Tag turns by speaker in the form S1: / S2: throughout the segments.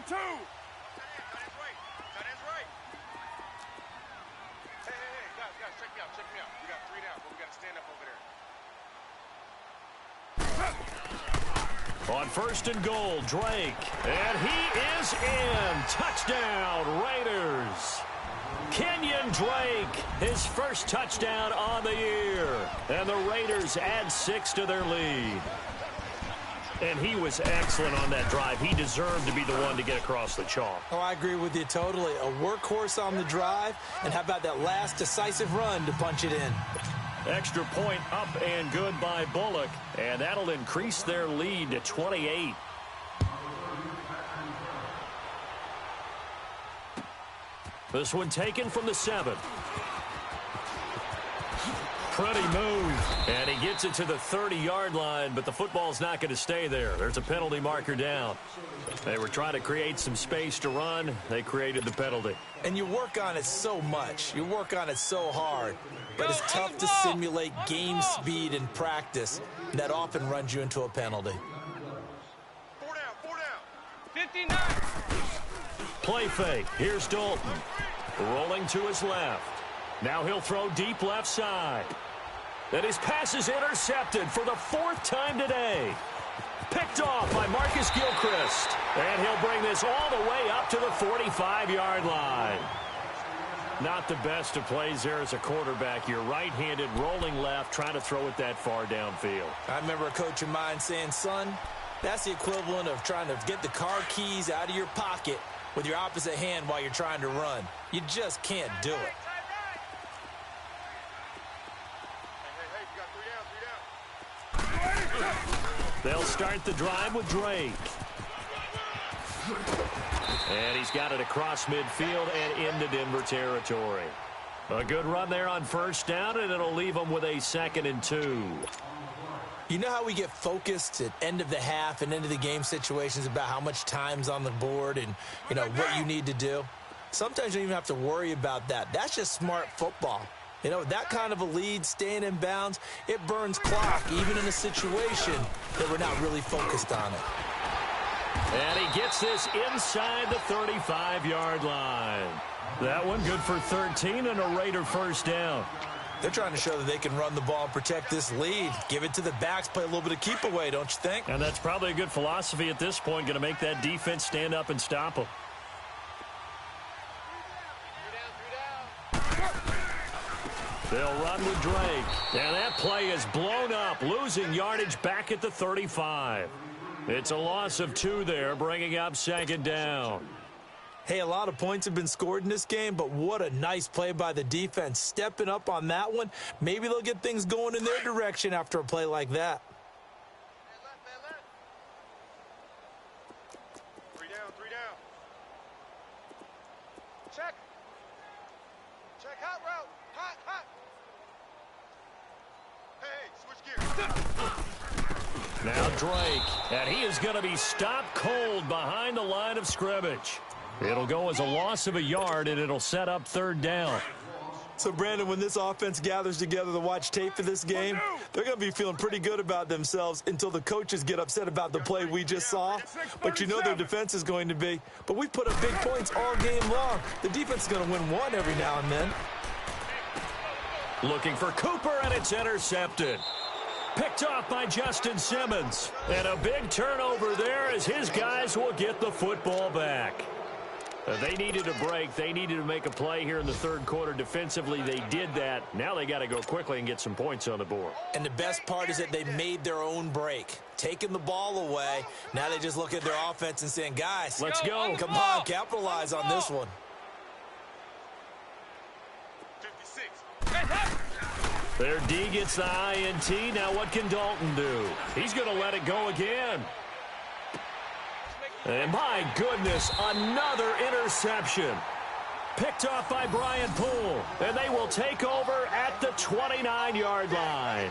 S1: number 2.
S2: On 1st and goal, Drake. And he is in. Touchdown, Raiders. Kenyon Drake, his first touchdown on the year. And the Raiders add 6 to their lead. And he was excellent on that drive. He deserved to be the one to get across the chalk.
S3: Oh, I agree with you totally. A workhorse on the drive. And how about that last decisive run to punch it in?
S2: Extra point up and good by Bullock. And that'll increase their lead to 28. This one taken from the 7. Pretty move. And he gets it to the 30-yard line, but the football's not going to stay there. There's a penalty marker down. They were trying to create some space to run. They created the penalty.
S3: And you work on it so much. You work on it so hard. But it's tough to simulate game speed in practice. That often runs you into a penalty.
S1: 4 down. 59.
S2: Play fake. Here's Dalton. Rolling to his left. Now he'll throw deep left side. And his pass is intercepted for the 4th time today. Picked off by Marcus Gilchrist. And he'll bring this all the way up to the 45-yard line. Not the best of plays there as a quarterback. You're right-handed, rolling left, trying to throw it that far downfield.
S3: I remember a coach of mine saying, son, that's the equivalent of trying to get the car keys out of your pocket with your opposite hand while you're trying to run. You just can't do it.
S2: They'll start the drive with Drake. And he's got it across midfield and into Denver territory. A good run there on 1st down, and it'll leave them with a 2nd and 2.
S3: You know how we get focused at end of the half and end of the game situations about how much time's on the board and, you know, what you need to do? Sometimes you don't even have to worry about that. That's just smart football. You know, that kind of a lead, staying in bounds, it burns clock, even in a situation that we're not really focused on it.
S2: And he gets this inside the 35-yard line. That one good for 13 and a Raider 1st down.
S3: They're trying to show that they can run the ball and protect this lead. Give it to the backs, play a little bit of keep away, don't you think?
S2: And that's probably a good philosophy at this point, going to make that defense stand up and stop them. They'll run with Drake. And that play is blown up, losing yardage back at the 35. It's a loss of 2 there, bringing up 2nd down.
S3: Hey, a lot of points have been scored in this game, but what a nice play by the defense. Stepping up on that one. Maybe they'll get things going in their direction after a play like that.
S1: 3 down. Check. Hot route. Hot. Hey, switch gears.
S2: Now Drake, and he is going to be stopped cold behind the line of scrimmage. It'll go as a loss of a yard, and it'll set up 3rd down.
S3: So, Brandon, when this offense gathers together to watch tape for this game, they're going to be feeling pretty good about themselves until the coaches get upset about the play we just saw. But you know their defense is going to be. But we put up big points all game long. The defense is going to win one every now and then.
S2: Looking for Cooper, and it's intercepted. Picked off by Justin Simmons. And a big turnover there as his guys will get the football back. They needed a break. They needed to make a play here in the 3rd quarter. Defensively, they did that. Now they got to go quickly and get some points on the board.
S3: And the best part is that they made their own break. Taking the ball away. Now they just look at their offense and saying, guys,
S2: let's go.
S3: Come on, capitalize on this one.
S1: 56.
S2: Their D gets the INT. Now what can Dalton do? He's going to let it go again. And my goodness, another interception. Picked off by Brian Poole. And they will take over at the 29-yard line.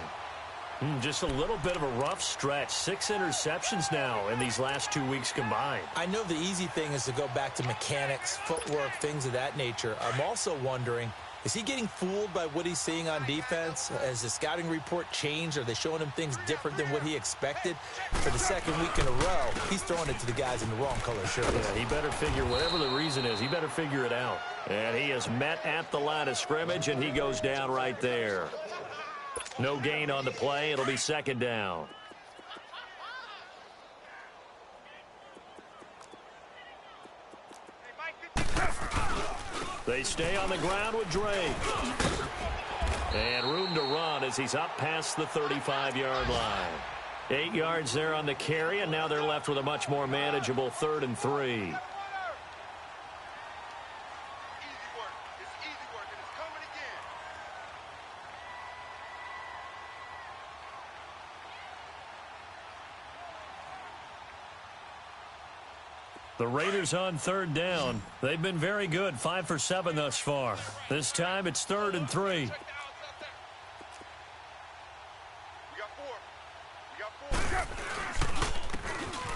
S2: Just a little bit of a rough stretch. 6 interceptions now in these last 2 weeks combined.
S3: I know the easy thing is to go back to mechanics, footwork, things of that nature. I'm also wondering, Is he getting fooled by what he's seeing on defense? Has the scouting report changed? Are they showing him things different than what he expected? For the second week in a row, he's throwing it to the guys in the wrong color shirts.
S2: Yeah, he better figure, whatever the reason is, he better figure it out. And he is met at the line of scrimmage, and he goes down right there. No gain on the play. It'll be second down. They stay on the ground with Drake. And room to run as he's up past the 35-yard line. 8 yards there on the carry, and now they're left with a much more manageable 3rd and 3. The Raiders on 3rd down. They've been very good, 5 for 7 thus far. This time it's 3rd and 3.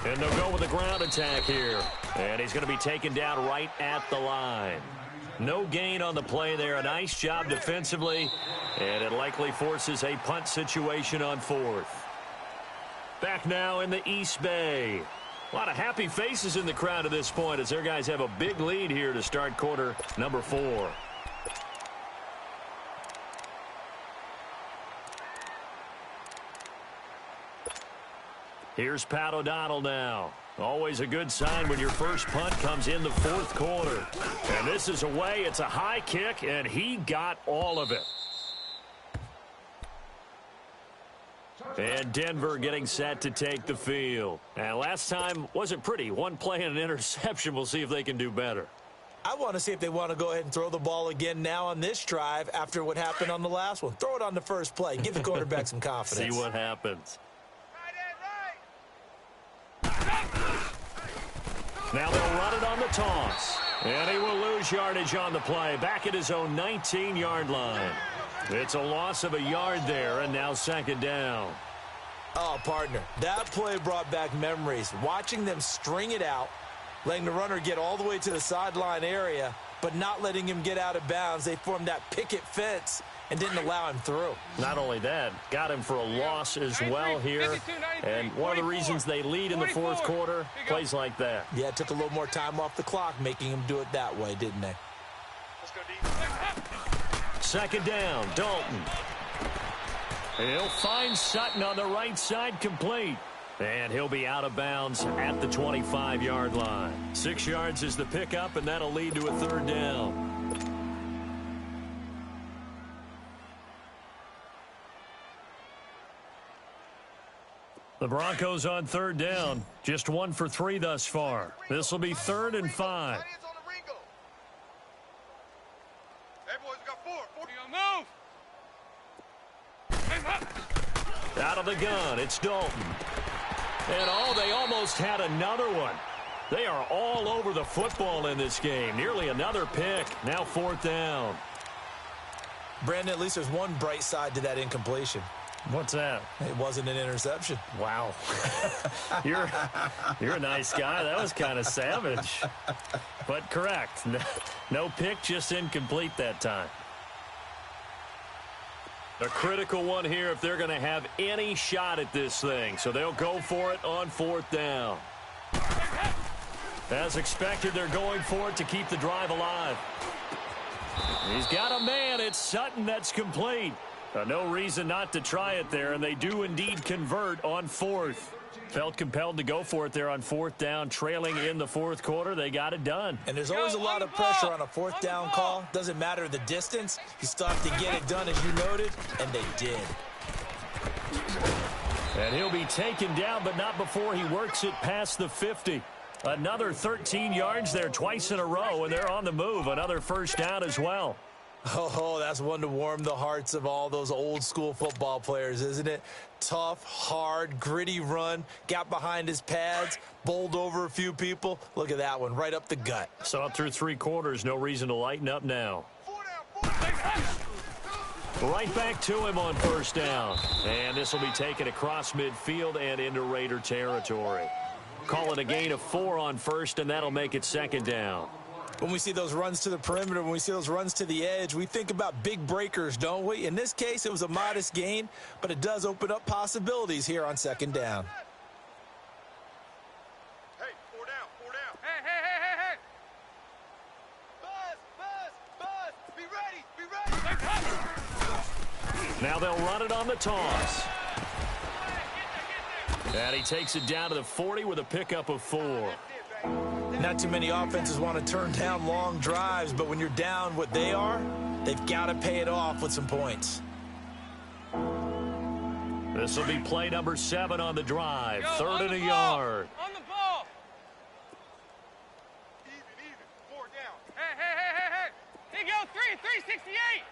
S2: And they'll go with a ground attack here. And he's going to be taken down right at the line. No gain on the play there. A nice job defensively. And it likely forces a punt situation on 4th. Back now in the East Bay. A lot of happy faces in the crowd at this point as their guys have a big lead here to start quarter number 4. Here's Pat O'Donnell now. Always a good sign when your first punt comes in the 4th quarter. And this is away. It's a high kick, and he got all of it. And Denver getting set to take the field. And last time wasn't pretty. One play and an interception. We'll see if they can do better.
S3: I want to see if they want to go ahead and throw the ball again now on this drive after what happened on the last one. Throw it on the first play. Give the quarterback some confidence.
S2: See what happens. Now they'll run it on the toss. And he will lose yardage on the play. Back at his own 19-yard line. It's a loss of a yard there, and now second down.
S3: Oh, partner, that play brought back memories. Watching them string it out, letting the runner get all the way to the sideline area, but not letting him get out of bounds. They formed that picket fence and didn't allow him through.
S2: Not only that, got him for a loss as well here. And one of the reasons they lead in the 4th quarter, plays like that.
S3: Yeah, it took a little more time off the clock, making him do it that way, didn't they?
S2: Second down, Dalton. He'll find Sutton on the right side, complete. And he'll be out of bounds at the 25-yard line. 6 yards is the pickup, and that'll lead to a 3rd down. The Broncos on 3rd down. Just 1 for 3 thus far. This will be 3rd and 5. Out of the gun, it's Dalton. And they almost had another one. They are all over the football in this game. Nearly another pick. Now 4th down.
S3: Brandon, at least there's one bright side to that incompletion.
S2: What's that?
S3: It wasn't an interception.
S2: Wow. You're a nice guy. That was kind of savage. But correct. No pick, just incomplete that time. A critical one here if they're going to have any shot at this thing. So they'll go for it on 4th down. As expected, they're going for it to keep the drive alive. He's got a man. It's Sutton that's complete. No reason not to try it there, and they do indeed convert on 4th. Felt compelled to go for it there on 4th down, trailing in the 4th quarter. They got it done.
S3: And there's always a lot of pressure on a 4th down call. Doesn't matter the distance. You still have to get it done, as you noted, and they did.
S2: And he'll be taken down, but not before he works it past the 50. Another 13 yards there twice in a row, and they're on the move. Another 1st down as well.
S3: Oh, that's one to warm the hearts of all those old school football players, isn't it? Tough, hard, gritty run, got behind his pads, bowled over a few people. Look at that one, right up the gut.
S2: Saw it through 3 quarters, no reason to lighten up now. Right back to him on 1st down. And this will be taken across midfield and into Raider territory. Call it a gain of 4 on 1st, and that'll make it 2nd down.
S3: When we see those runs to the perimeter, when we see those runs to the edge, we think about big breakers, don't we? In this case, it was a modest gain, but it does open up possibilities here on second down.
S1: Hey, four down, four down.
S4: Hey.
S1: Buzz, be ready.
S2: Now they'll run it on the toss. And he takes it down to the 40 with a pickup of 4.
S3: Not too many offenses want to turn down long drives, but when you're down what they are, they've got to pay it off with some points.
S2: This will be play number 7 on the drive. Third and a yard.
S4: On the ball.
S1: Even, four down.
S4: Hey. Here you go, 368.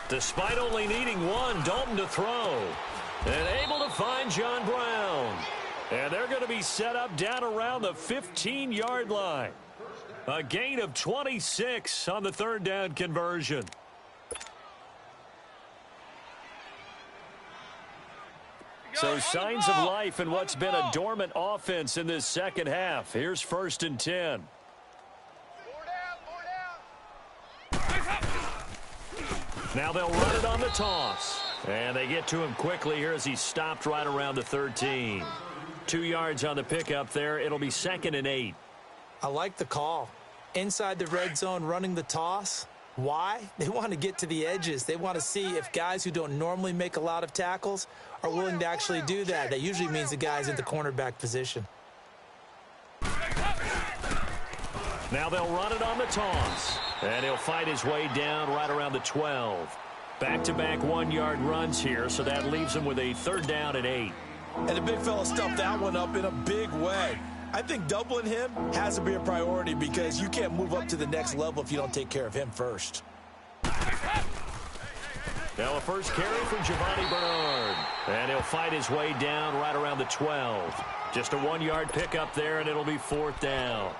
S2: Despite only needing 1, Dalton to throw. And able to find John Brown. And they're going to be set up down around the 15-yard line. A gain of 26 on the third down conversion. So signs of life in what's been a dormant offense in this second half. Here's 1st and 10.
S1: Four down.
S2: Now they'll run it on the toss. And they get to him quickly here as he stopped right around the 13. 2 yards on the pickup there. It'll be 2nd and 8.
S3: I like the call. Inside the red zone running the toss. Why? They want to get to the edges. They want to see if guys who don't normally make a lot of tackles are willing to actually do that. That usually means the guy's in the cornerback position.
S2: Now they'll run it on the toss. And he'll fight his way down right around the 12. Back-to-back 1-yard runs here, so that leaves him with a 3rd down and 8.
S3: And the big fella stuffed that one up in a big way. I think doubling him has to be a priority because you can't move up to the next level if you don't take care of him first.
S2: Now a first carry for Giovanni Bernard. And he'll fight his way down right around the 12. Just a 1-yard pickup there, and it'll be 4th down.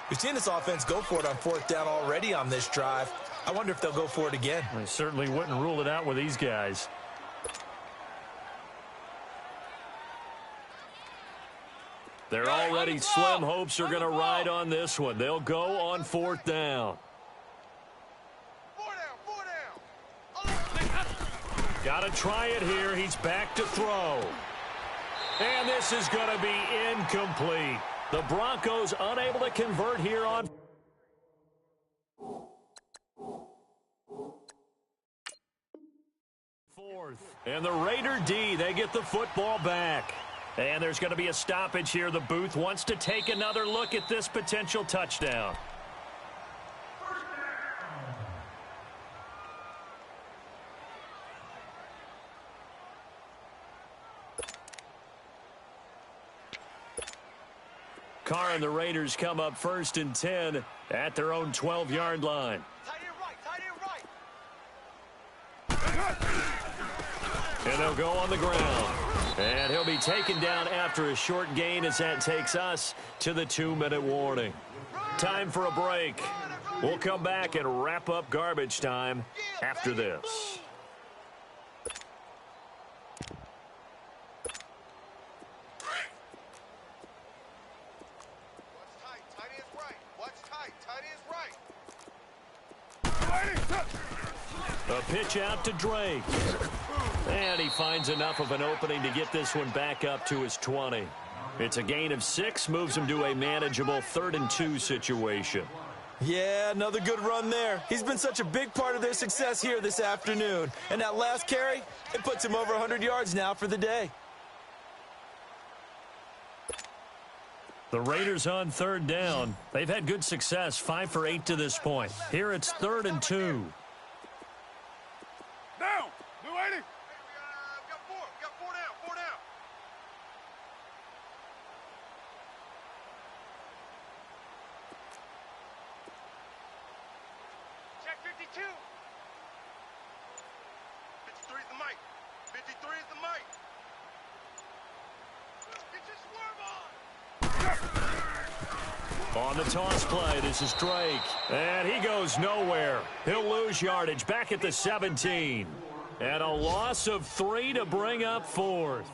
S3: We've seen this offense go for it on 4th down already on this drive. I wonder if they'll go for it again.
S2: I certainly wouldn't rule it out with these guys. They're already slim hopes are going to ride on this one. They'll go on 4th down.
S1: Four down.
S2: Got to try it here. He's back to throw. And this is going to be incomplete. The Broncos unable to convert here on 4th. And the Raider D, they get the football back. And there's going to be a stoppage here. The booth wants to take another look at this potential touchdown. Carr and the Raiders come up 1st and 10 at their own 12-yard line.
S1: Tight end right.
S2: And they'll go on the ground. And he'll be taken down after a short gain as that takes us to the 2-minute warning. Time for a break. We'll come back and wrap up garbage time after this. A pitch out to Drake. And he finds enough of an opening to get this one back up to his 20. It's a gain of 6, moves him to a manageable 3rd and 2 situation.
S3: Yeah, another good run there. He's been such a big part of their success here this afternoon. And that last carry, it puts him over 100 yards now for the day.
S2: The Raiders on 3rd down. They've had good success, 5 for 8 to this point. Here it's 3rd and 2.
S1: Down. New 80. Got four down. Check 52. 53 is the mic. 53 is the mic. Get your swerve on.
S2: On the toss play, this is Drake. And he goes nowhere. He'll lose yardage back at the 17. And a loss of 3 to bring up 4th.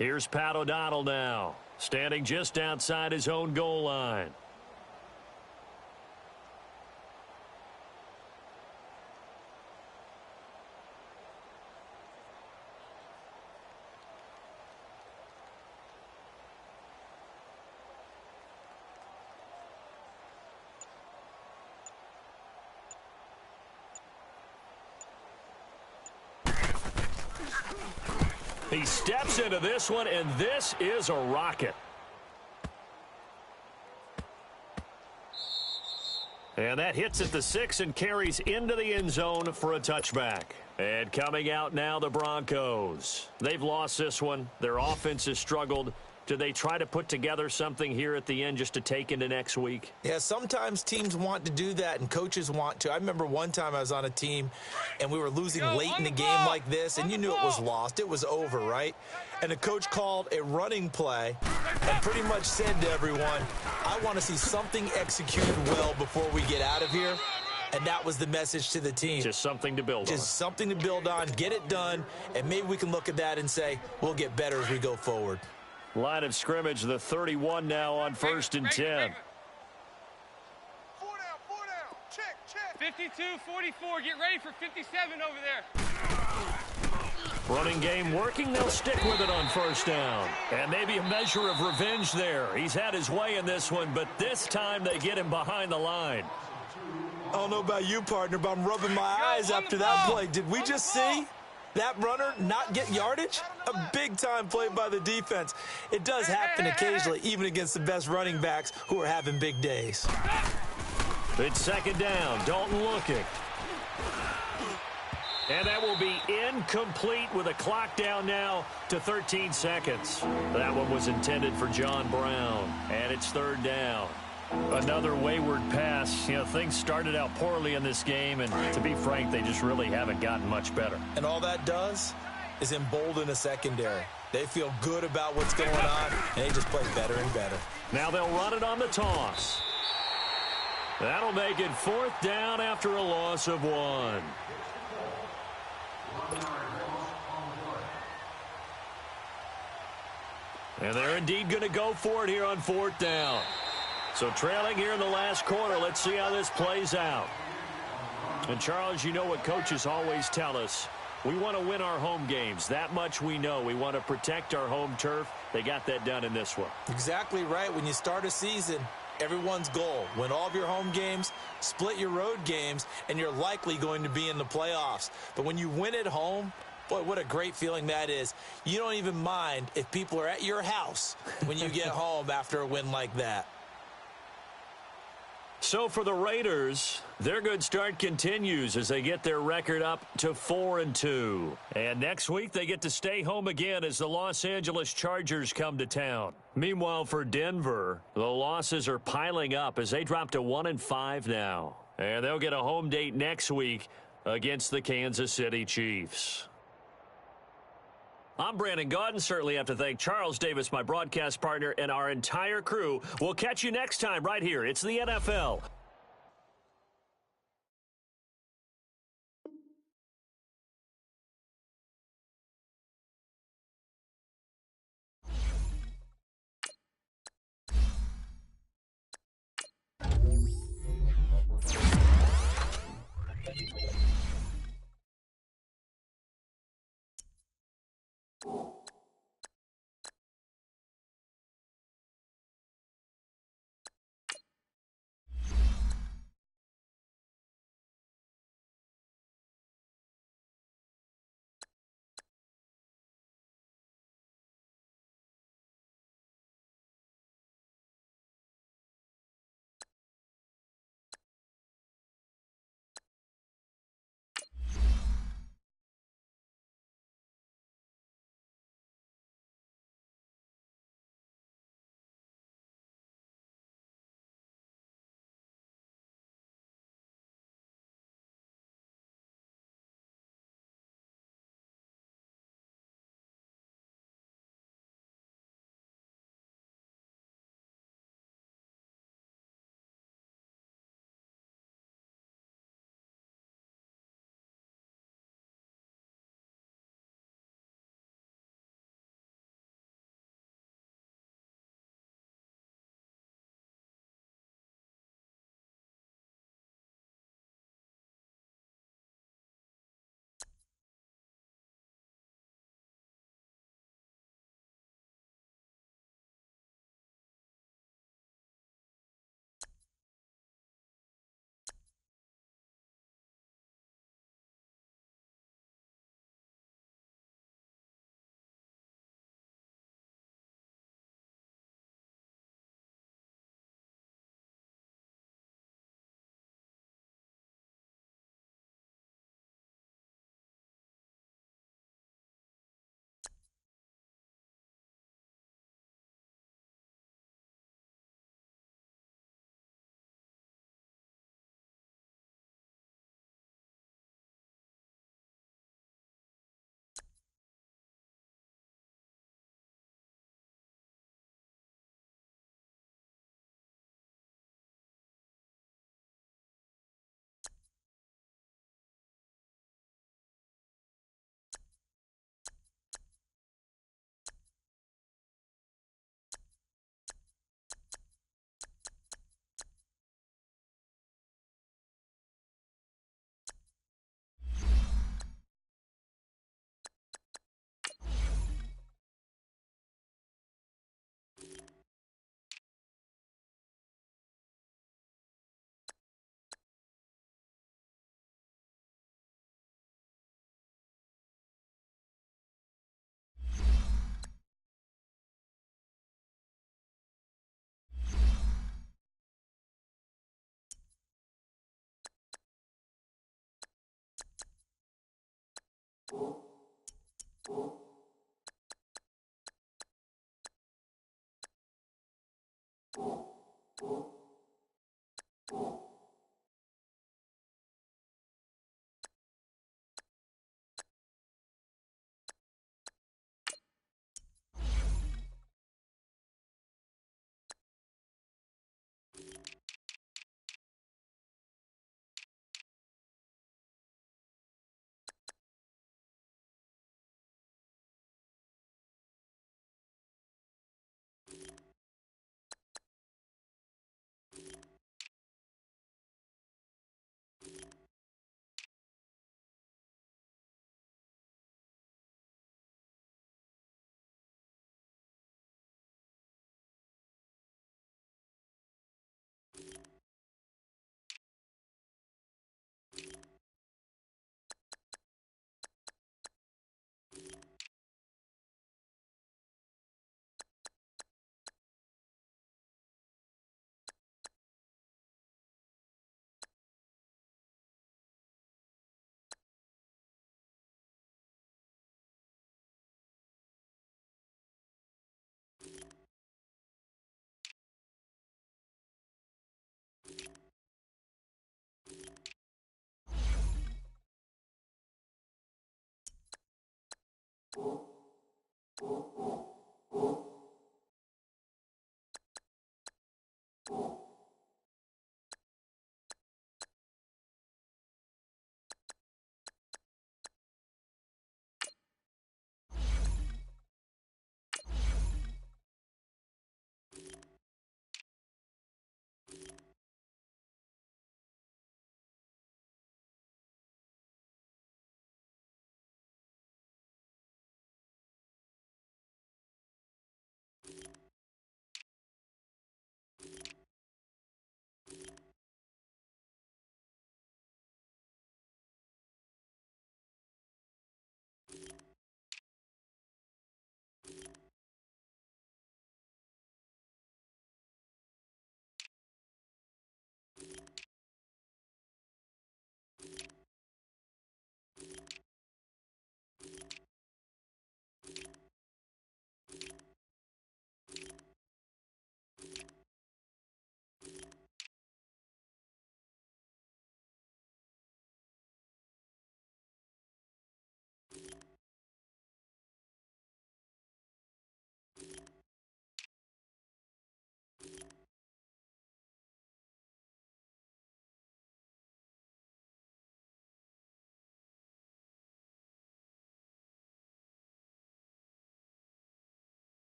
S2: Here's Pat O'Donnell now, standing just outside his own goal line. He steps into this one, and this is a rocket. And that hits at the 6 and carries into the end zone for a touchback. And coming out now, the Broncos. They've lost this one. Their offense has struggled. Do they try to put together something here at the end just to take into next week?
S3: Yeah, sometimes teams want to do that and coaches want to. I remember one time I was on a team and we were losing late in the game like this, and you knew it was lost. It was over, right? And the coach called a running play and pretty much said to everyone, I want to see something executed well before we get out of here. And that was the message to the team.
S2: Just something to build on.
S3: Just something to build on, get it done, and maybe we can look at that and say, we'll get better as we go forward.
S2: Line of scrimmage, the 31 now on 1st and 10.
S1: 4 down. Check.
S4: 52-44. Get ready for 57 over there.
S2: Running game working. They'll stick with it on 1st down. And maybe a measure of revenge there. He's had his way in this one, but this time they get him behind the line.
S3: I don't know about you, partner, but I'm rubbing my eyes after that play. Did we just see that runner not get yardage? A big-time play by the defense. It does happen occasionally, even against the best running backs who are having big days.
S2: It's 2nd down. Dalton looking. And that will be incomplete with a clock down now to 13 seconds. That one was intended for John Brown. And it's 3rd down. Another wayward pass. You know, things started out poorly in this game, and to be frank, they just really haven't gotten much better.
S3: And all that does is embolden a secondary. They feel good about what's going on, and they just play better and better.
S2: Now they'll run it on the toss. That'll make it 4th down after a loss of 1. And they're indeed going to go for it here on 4th down. So trailing here in the last quarter, let's see how this plays out. And Charles, you know what coaches always tell us. We want to win our home games. That much we know. We want to protect our home turf. They got that done in this one.
S3: Exactly right. When you start a season, everyone's goal, win all of your home games, split your road games, and you're likely going to be in the playoffs. But when you win at home, boy, what a great feeling that is. You don't even mind if people are at your house when you get home after a win like that.
S2: So for the Raiders, their good start continues as they get their record up to 4-2. And next week they get to stay home again as the Los Angeles Chargers come to town. Meanwhile for Denver, the losses are piling up as they drop to 1-5 now. And they'll get a home date next week against the Kansas City Chiefs. I'm Brandon Gaudin. Certainly have to thank Charles Davis, my broadcast partner, and our entire crew. We'll catch you next time right here. It's the NFL.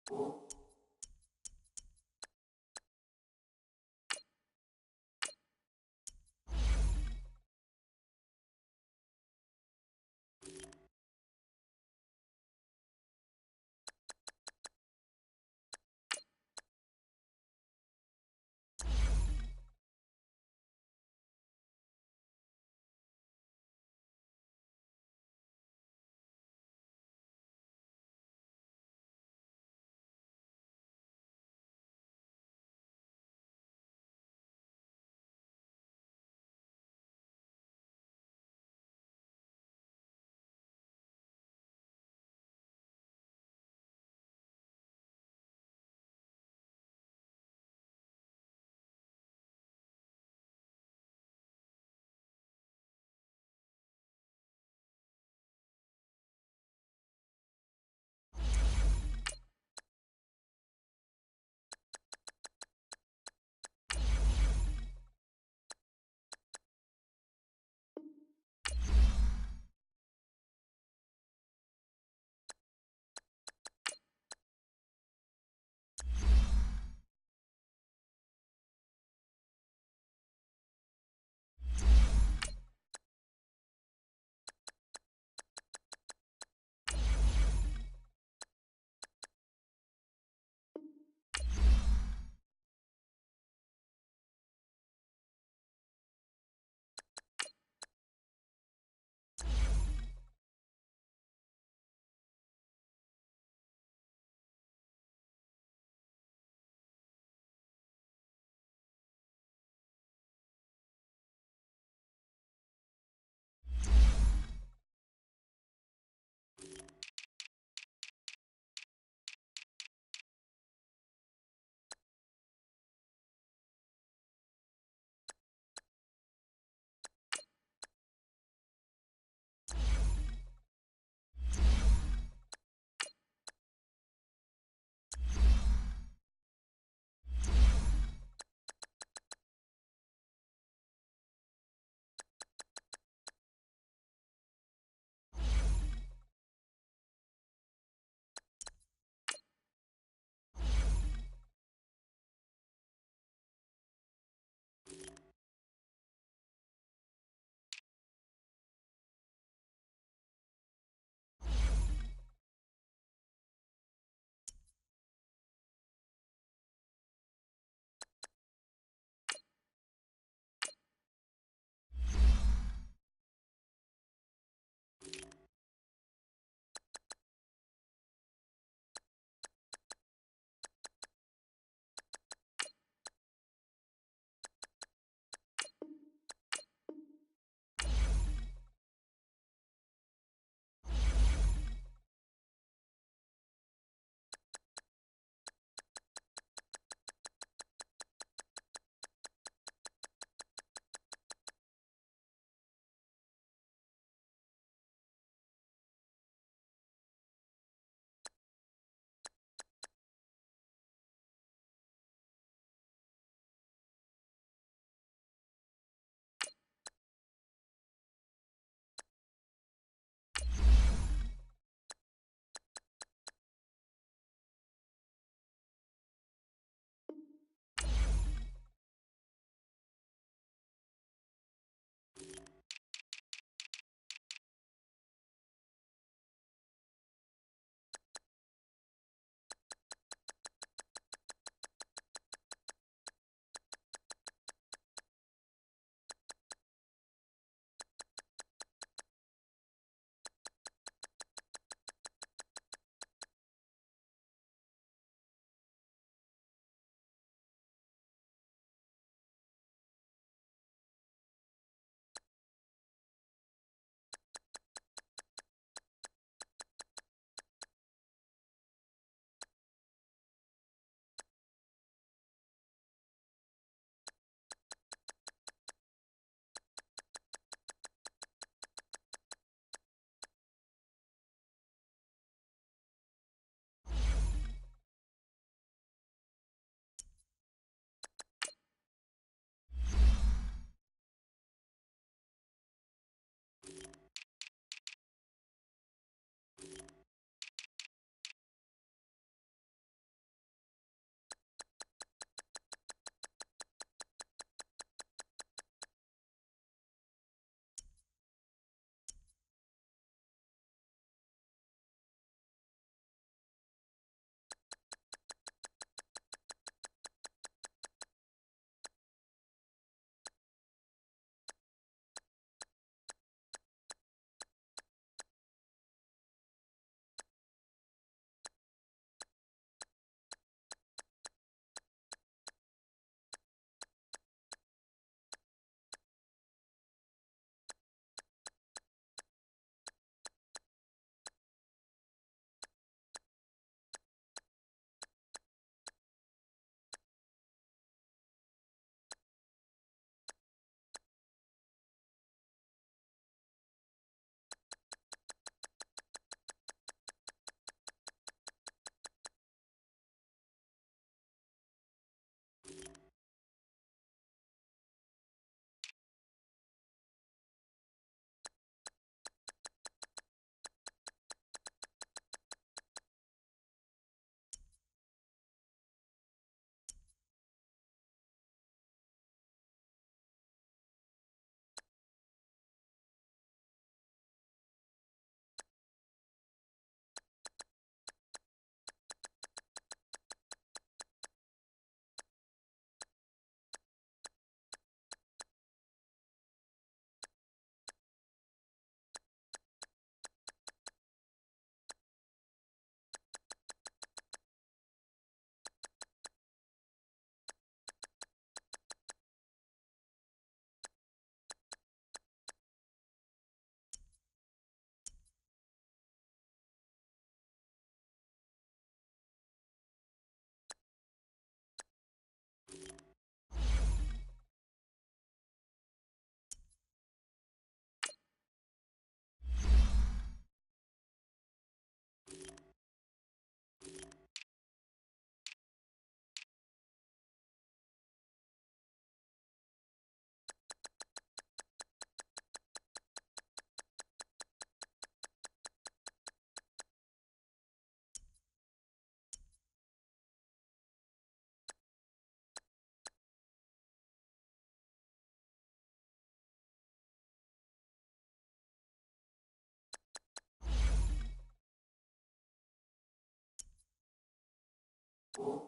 S5: you
S3: you